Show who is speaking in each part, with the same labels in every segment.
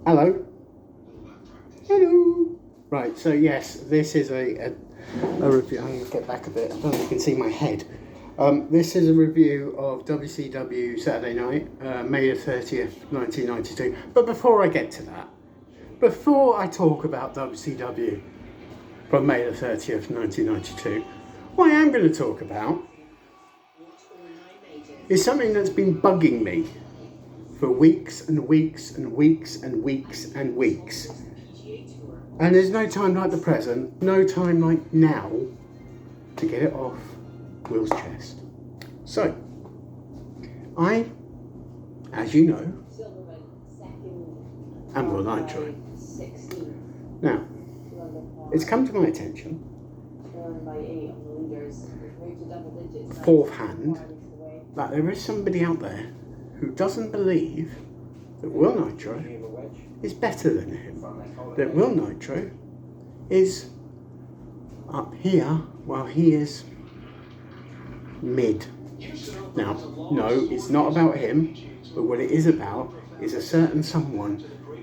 Speaker 1: Hello. Hello. Right, so yes, this is a review. I'm going to get back a bit. I don't know if you can see my head. This is a review of WCW Saturday Night, May the 30th, 1992. But before I get to that, before I talk about WCW from May the 30th, 1992, what I am going to talk about is something that's been bugging me for weeks and weeks and weeks and weeks and weeks. And there's no time like the present, no time like now to get it off Will's chest. So, I, as you know, am Will Nitro. Now, it's come to my attention, fourth hand, that there is somebody out there who doesn't believe that Will Nitro is better than him. That Will Nitro is up here while he is mid. Now, no, it's not about him, but what it is about is a certain someone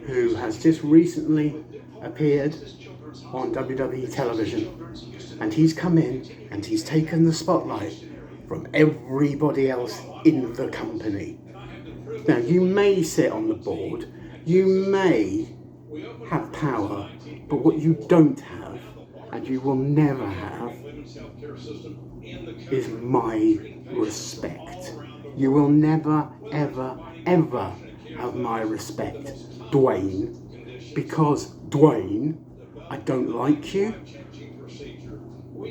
Speaker 1: who has just recently appeared on WWE television, and he's come in and he's taken the spotlight from everybody else in the company. Now, you may sit on the board, you may have power, but what you don't have, and you will never have, is my respect. You will never, ever, ever have my respect, Dwayne, because Dwayne, I don't like you.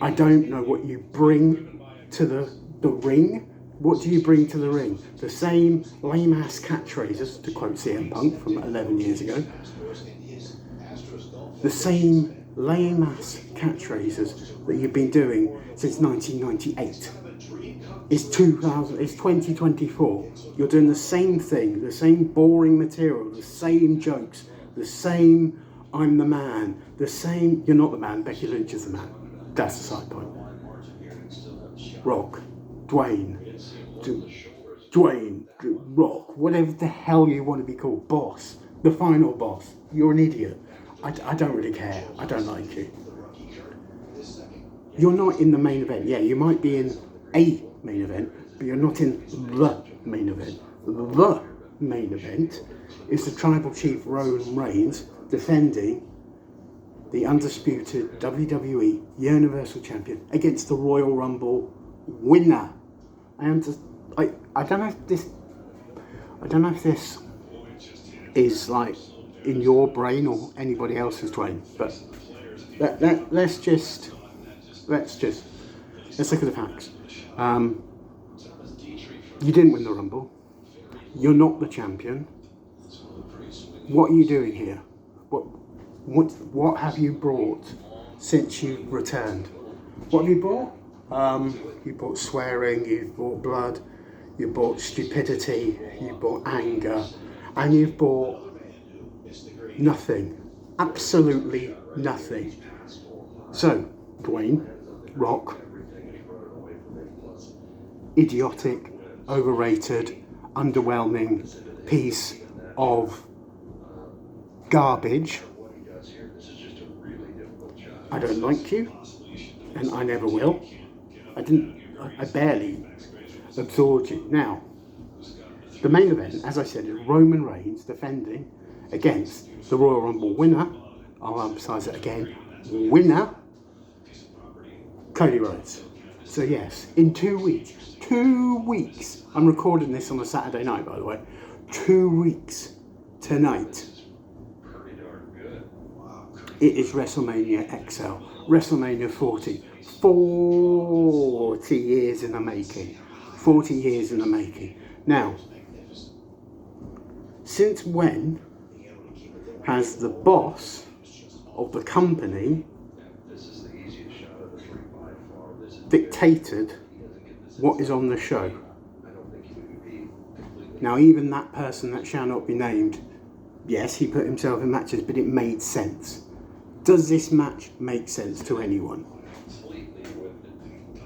Speaker 1: I don't know what you bring to the ring. What do you bring to the ring? The same lame-ass catchphrases, to quote CM Punk from 11 years ago. The same lame-ass catchphrases that you've been doing since 1998. It's 2024. You're doing the same thing, the same boring material, the same jokes, the same I'm the man, the same you're not the man, Becky Lynch is the man. That's the side point. Rock, Dwayne, Rock, whatever the hell you want to be called, boss, the final boss. You're an idiot. I don't really care. I don't like you. You're not in the main event. Yeah, you might be in a main event, but you're not in the main event. The main event is the Tribal Chief Roman Reigns defending the undisputed WWE Universal Champion against the Royal Rumble winner. I don't know if this is like in your brain or anybody else's brain, but let's look at the facts. You didn't win the Rumble. You're not the champion. What are you doing here? What have you brought since you returned? What have you brought? You brought swearing, you brought blood, you brought stupidity, you brought anger, and you've brought nothing. Absolutely nothing. So, Dwayne, Rock, idiotic, overrated, underwhelming piece of garbage. I don't like you, and I never will. I barely absorbed you. Now, the main event, as I said, is Roman Reigns defending against the Royal Rumble winner. I'll emphasise it again. Winner, Cody Rhodes. So yes, in 2 weeks, I'm recording this on a Saturday night, by the way. 2 weeks tonight. It is WrestleMania XL, WrestleMania 40. 40 years in the making. 40 years in the making. Now, since when has the boss of the company dictated what is on the show? Now, even that person that shall not be named, yes, he put himself in matches, but it made sense. Does this match make sense to anyone?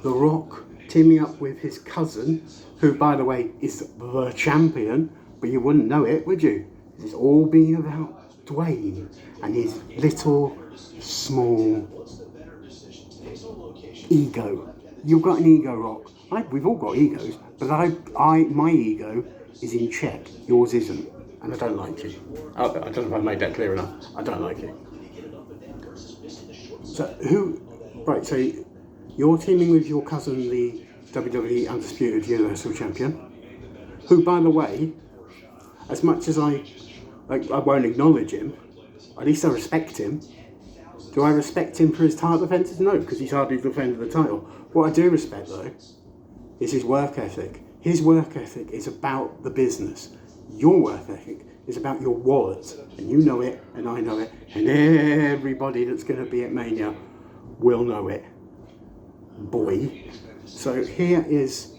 Speaker 1: The Rock teaming up with his cousin, who, by the way, is the champion, but you wouldn't know it, would you? It's all been about Dwayne and his little, small ego. You've got an ego, Rock. We've all got egos, but my ego is in check. Yours isn't, and I don't like you. I don't know if I made that clear enough. I don't like you. So right, so you're teaming with your cousin, the WWE Undisputed Universal Champion, who, by the way, as much as I won't acknowledge him, at least I respect him. Do I respect him for his title defences? No, because he's hardly defended the title. What I do respect, though, is his work ethic. His work ethic is about the business. Your work ethic is about your wallet, and you know it, and I know it, and everybody that's going to be at Mania will know it. Boy. So here's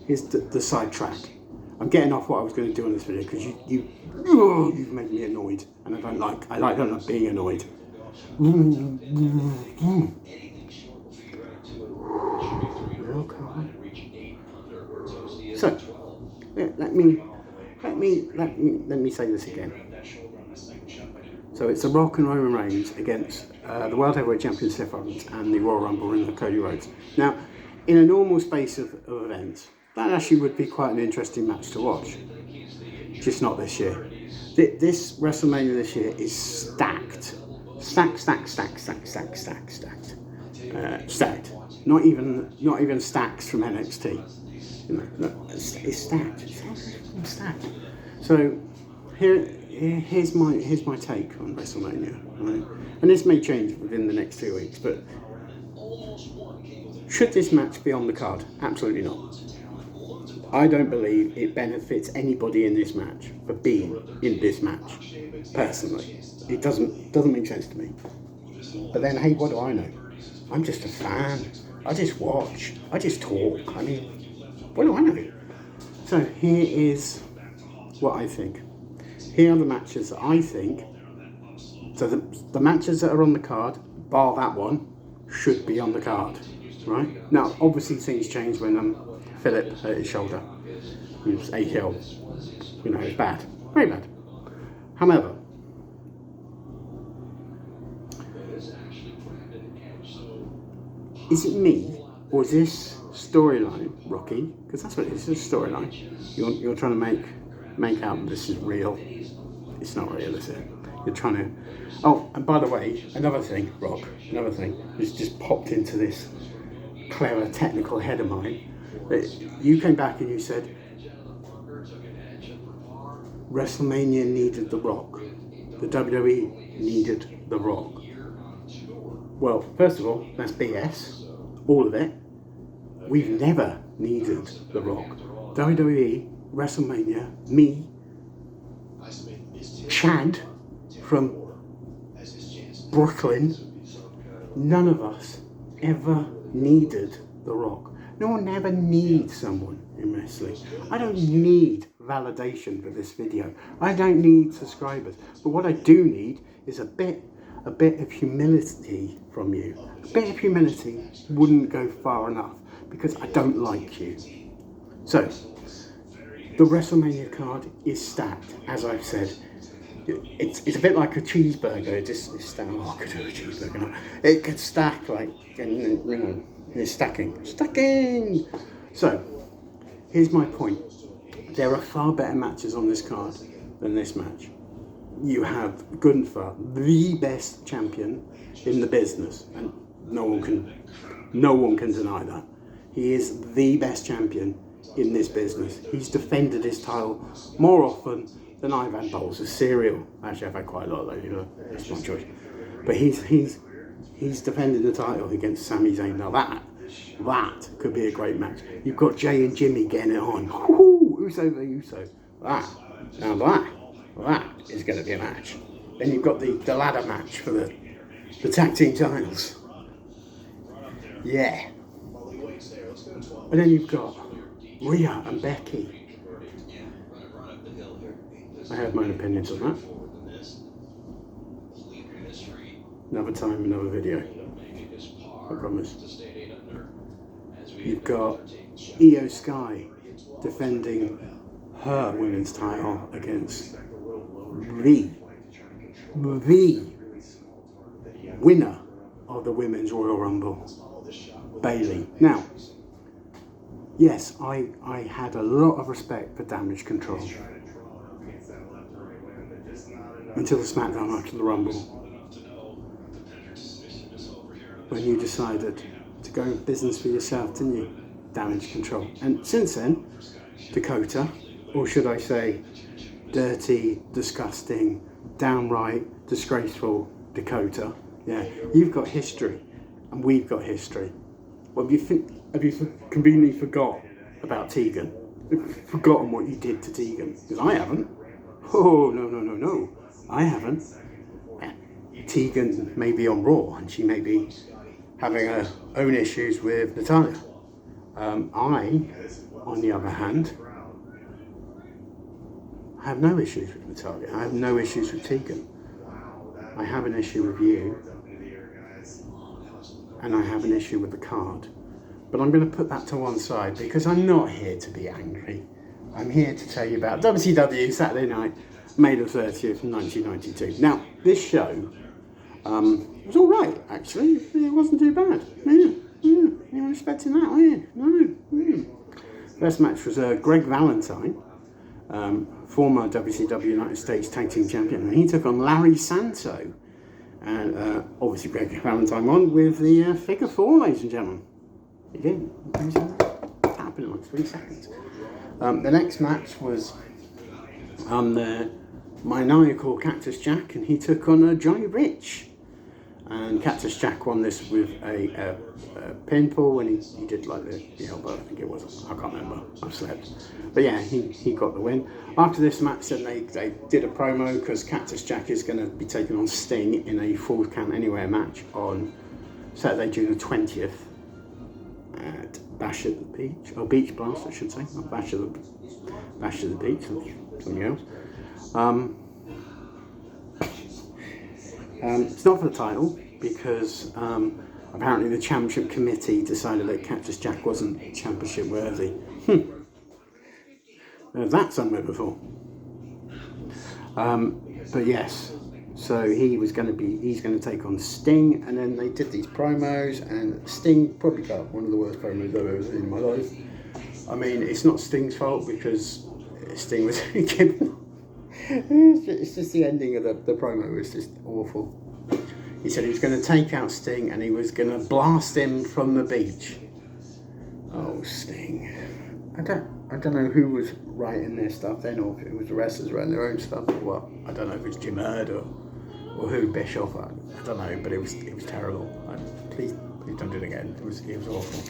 Speaker 1: the sidetrack. I'm getting off what I was going to do in this video because you've made me annoyed, and I don't like being annoyed. So let me say this again. So it's The Rock and Roman Reigns against the World Heavyweight Champion Seth Rollins and the Royal Rumble winner Cody Rhodes. Now, in a normal space of events, that actually would be quite an interesting match to watch. Just not this year. This WrestleMania this year is stacked. Stacked. Not even stacks from NXT. It's stacked. It's stacked. So here's my take on WrestleMania. Right? And this may change within the next 2 weeks, but should this match be on the card? Absolutely not. I don't believe it benefits anybody in this match for being in this match. Personally, it doesn't make sense to me. But then, hey, what do I know? I'm just a fan. I just watch. I just talk. I mean, what do I know? So here is what I think. Here are the matches that I think. So the matches that are on the card, bar that one, should be on the card, right? Now, obviously things change when Philip hurt his shoulder. He was ACL. It's bad. Very bad. However, is it me, or is this storyline, Rocky? Because that's what it is, it's a storyline. You're trying to make out this is real. It's not real, is it? You're trying to... Oh, and by the way, another thing, Rock, has just popped into this clever technical head of mine. You came back and you said, WrestleMania needed The Rock. The WWE needed The Rock. Well, first of all, that's BS. All of it. We've never needed The Rock. WWE, WrestleMania, me, Chad from Brooklyn, none of us ever needed The Rock. No one ever needs someone in wrestling. I don't need validation for this video. I don't need subscribers. But what I do need is a bit of humility from you. A bit of humility wouldn't go far enough because I don't like you. So, the WrestleMania card is stacked, as I've said. It's a bit like a cheeseburger. It's stacked. Oh, I could do a cheeseburger now. It could stack it's stacking. So, here's my point. There are far better matches on this card than this match. You have Gunther, the best champion in the business, and no one can deny that. He is the best champion in this business. He's defended his title more often than I've had bowls of cereal. Actually, I've had quite a lot lately. That's my choice. But he's defended the title against Sami Zayn. Now that could be a great match. You've got Jay and Jimmy getting it on. Uso v Uso. That is going to be a match. Then you've got the ladder match for the tag team titles. Yeah. And then you've got Rhea and Becky. I have my own opinions on that. Another time, another video. I promise. You've got Io Sky defending her women's title against the the winner of the Women's Royal Rumble, Bayley. Now, yes, I had a lot of respect for Damage Control until the SmackDown after the Rumble, when you decided to go business for yourself, didn't you? Damage Control. And since then, Dakota, or should I say, dirty, disgusting, downright disgraceful Dakota. Yeah, you've got history, and we've got history. Well, have you conveniently forgot about Tegan? Forgotten what you did to Tegan? Because I haven't. Oh, no. I haven't. Tegan may be on Raw, and she may be having her own issues with Natalya. I, on the other hand, I have no issues with Natalya. I have no issues with Tegan. I have an issue with you, and I have an issue with the card. But I'm going to put that to one side because I'm not here to be angry. I'm here to tell you about WCW Saturday Night, May the 30th, 1992. Now, this show was all right, actually. It wasn't too bad. Yeah. You weren't expecting that, were you? No. First match was Greg Valentine, former WCW United States Tag Team Champion, and he took on Larry Santo. And obviously Greg Valentine won with the figure 4, ladies and gentlemen. He did. It happened in like 3 seconds. The next match was the maniacal Cactus Jack, and he took on Johnny Rich. And Cactus Jack won this with a pinfall, and he did like the elbow, I think it was. I can't remember. I've slept. But yeah, he got the win. After this match, then they did a promo because Cactus Jack is going to be taking on Sting in a Falls Count Anywhere match on Saturday, June the 20th at Bash at the Beach, or Beach Blast, I should say, not Bash at the Beach, something else. It's not for the title because apparently the championship committee decided that Cactus Jack wasn't championship worthy. That's somewhere before. But yes, so he's going to take on Sting, and then they did these promos, and Sting probably got one of the worst promos I've ever seen in my life. I mean, it's not Sting's fault because Sting was given. It's just the ending of the promo was just awful. He said he was going to take out Sting and he was going to blast him from the beach. Oh, Sting. I don't know who was writing their stuff then, or if it was the wrestlers writing their own stuff, or what. I don't know if it's Jim Herd or who, Bischoff. I don't know, but it was terrible. Please don't do it again. It was awful.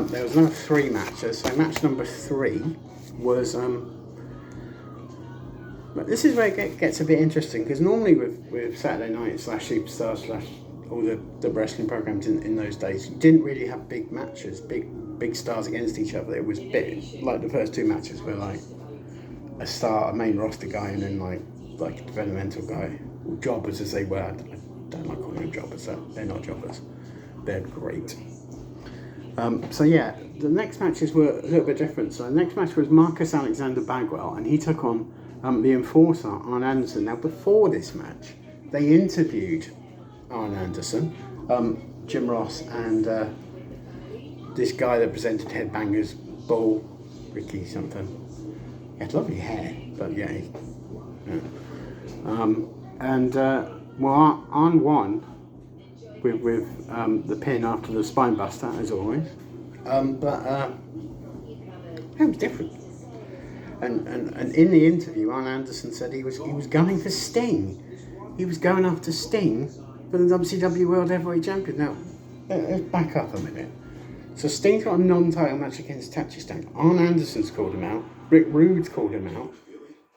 Speaker 1: There was another 3 matches. So match number 3 was but this is where it gets a bit interesting, because normally with Saturday Night / Superstar / all the wrestling programs in those days, you didn't really have big matches, big stars against each other. It was bit like the first 2 matches were like a main roster guy, and then like a developmental guy, or jobbers as they were. I don't like calling them jobbers. They're not jobbers. They're great. So yeah, the next matches were a little bit different. So the next match was Marcus Alexander Bagwell, and he took on the Enforcer, Arn Anderson. Now, before this match, they interviewed Arn Anderson, Jim Ross, and this guy that presented Headbangers Ball, Ricky something. He had lovely hair, but yeah. Arn won with the pin after the spine buster, as always. But it was different. And in the interview, Arn Anderson said he was gunning for Sting. He was going after Sting for the WCW World Heavyweight Champion. Now, let's back up a minute. So Sting's got a non-title match against Tachistan. Arn Anderson's called him out. Rick Rude's called him out.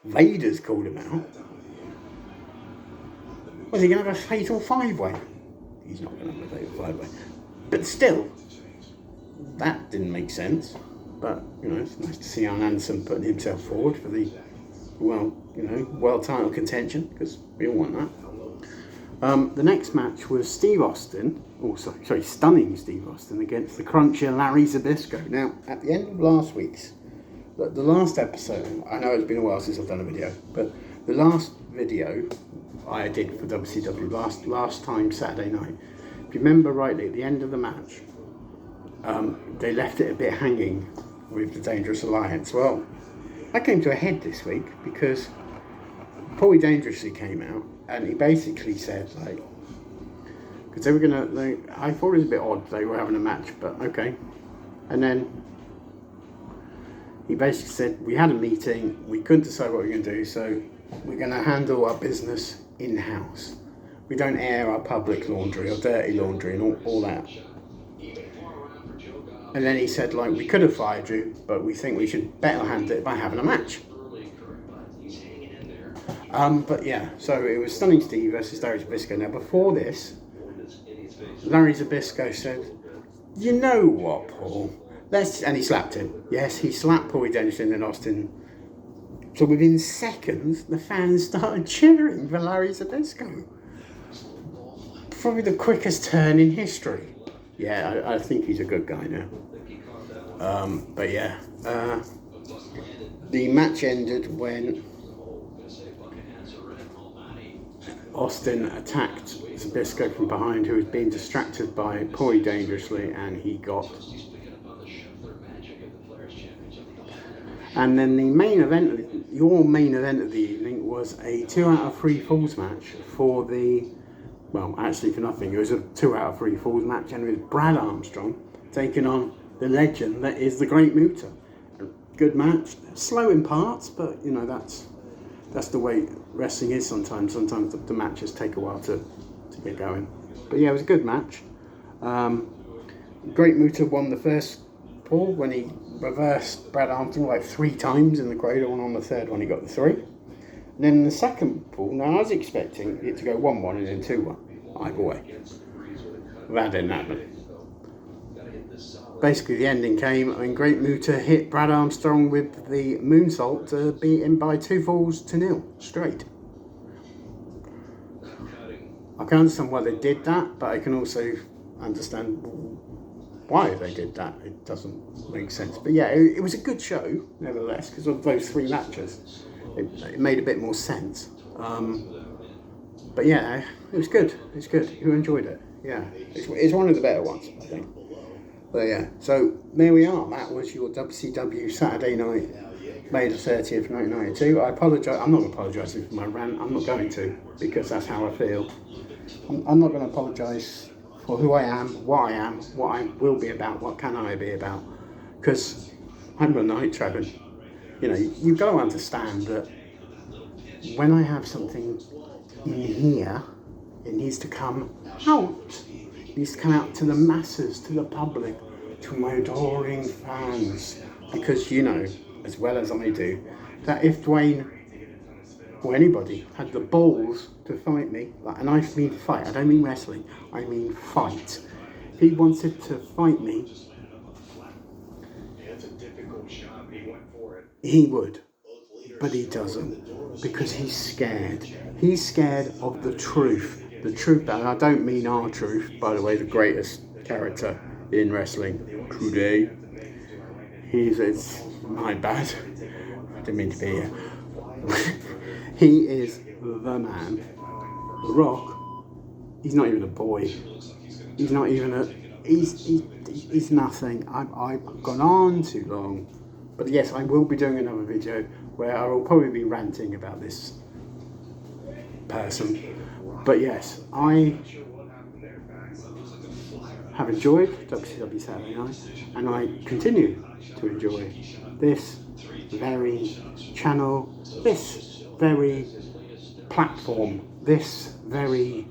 Speaker 1: Vader's called him out. Was he going to have a fatal 5-way? He's not going to have a fatal 5-way. But still, that didn't make sense. But, it's nice to see Arn Anderson putting himself forward for the, world title contention, because we all want that. The next match was Steve Austin, stunning Steve Austin, against the cruncher Larry Zbyszko. Now, at the end of last week's, the last episode, I know it's been a while since I've done a video, but the last video I did for WCW last time Saturday night. If you remember rightly, at the end of the match, they left it a bit hanging with the Dangerous Alliance. Well, I came to a head this week because Paulie Dangerously came out and he basically said, like, because they were gonna, I thought it was a bit odd they were having a match, but okay. And then he basically said, we had a meeting, we couldn't decide what we were going to do, so we're going to handle our business in-house. We don't air our public laundry or dirty laundry and all that. And then he said, like, we could have fired you, but we think we should better handle it by having a match. But yeah, so it was Stunning Steve versus Larry Zbyszko. Now before this, Larry Zbyszko said, you know what, Paul? And he slapped him. Yes, he slapped Paulie Dangerously and Austin. So within seconds, the fans started cheering for Larry Zbyszko. Probably the quickest turn in history. Yeah, I think he's a good guy now. But yeah, the match ended when Austin attacked Zbyszko from behind, who was being distracted by Paulie Dangerously, and he got. And then the main event, your main event of the evening, was a 2 out of 3 falls match for the, well, actually for nothing. It was a 2 out of 3 falls match, and it was Brad Armstrong taking on the legend that is the Great Muta. A good match, slow in parts, but you know that's the way wrestling is sometimes. Sometimes the matches take a while to get going. But yeah, it was a good match. Great Muta won the first pull when he reversed Brad Armstrong like 3 times in the cradle, and on the third one he got the 3. And then the second pull, now I was expecting it to go 1-1 and then 2-1, either way. That didn't happen. Basically the ending came when Great Muta hit Brad Armstrong with the moonsault to beat him by 2 falls to 0 straight. I can understand why they did that, but I can also understand why they did that. It doesn't make sense. But yeah, it was a good show, nevertheless, because of those 3 matches. It made a bit more sense. But yeah, it was good. It's good. You enjoyed it. Yeah, it's one of the better ones, I think. But yeah, so there we are. That was your WCW Saturday night, May the 30th, 1992. I apologise. I'm not going to apologise for my rant. I'm not going to, because that's how I feel. I'm not going to apologise for who I am, what I will be about, what can I be about. Because I'm a night traveling. You know, you've got to understand that when I have something in here, it needs to come out. It needs to come out to the masses, to the public, to my adoring fans. Because you know, as well as I do, that if Dwayne or anybody had the balls to fight me, and I mean fight, I don't mean wrestling, I mean fight. If he wanted to fight me, he would, but he doesn't, because he's scared. He's scared of the truth. The truth, and I don't mean our truth, by the way, the greatest character in wrestling today. It's my bad. I didn't mean to be here. He is the man. The Rock, he's not even a boy. He's not even a, he's nothing. I've gone on too long. But yes, I will be doing another video where I will probably be ranting about this person. But yes, I have enjoyed WCW Saturday Night, and I continue to enjoy this very channel, this very platform, this very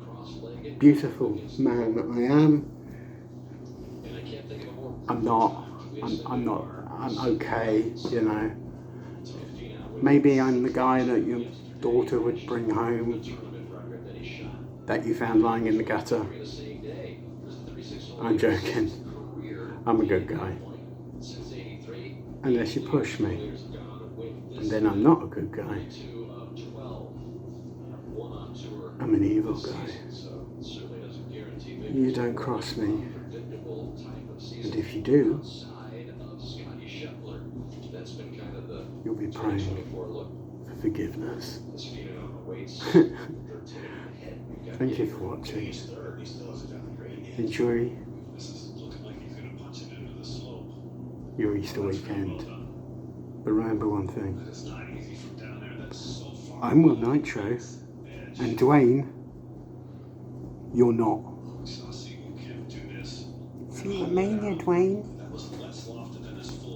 Speaker 1: beautiful man that I am. I'm okay, you know. Maybe I'm the guy that your daughter would bring home, that you found lying in the gutter. I'm joking. I'm a good guy. Unless you push me. And then I'm not a good guy. I'm an evil guy. You don't cross me. And if you do, you'll be praying for forgiveness. Thank you for watching. Enjoy your Easter weekend. But remember one thing. I'm Will Nitro, and Dwayne, you're not. See what I mean there, Dwayne?